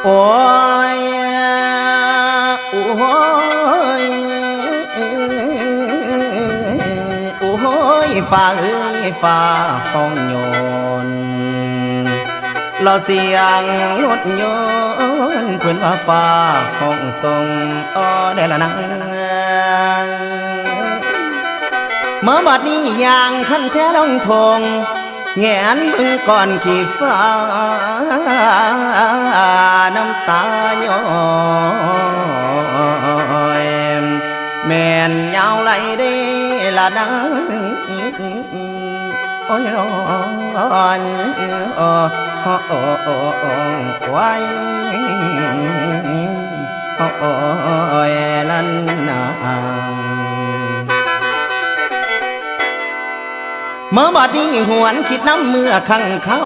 โอ้ยโอ้ยโอ้ยฟ้าเอ้ยฟ้าห้องโยนเราเสียงรถยนต์เพื่อนว่าฟ้าห้องทรงอ้อได้ละนังเมื่อบัดนี้ยางขั้นแท้ลงทงแงนมึงก่อนขี่ฟ้าน้ำตาย้อยแม่นยาวไหลได้ละนังโอ้ยร้อนไว้โอ้ยลันนาเมื่อบัดนี้หวนคิดน้ำเมื่อครั้งเขา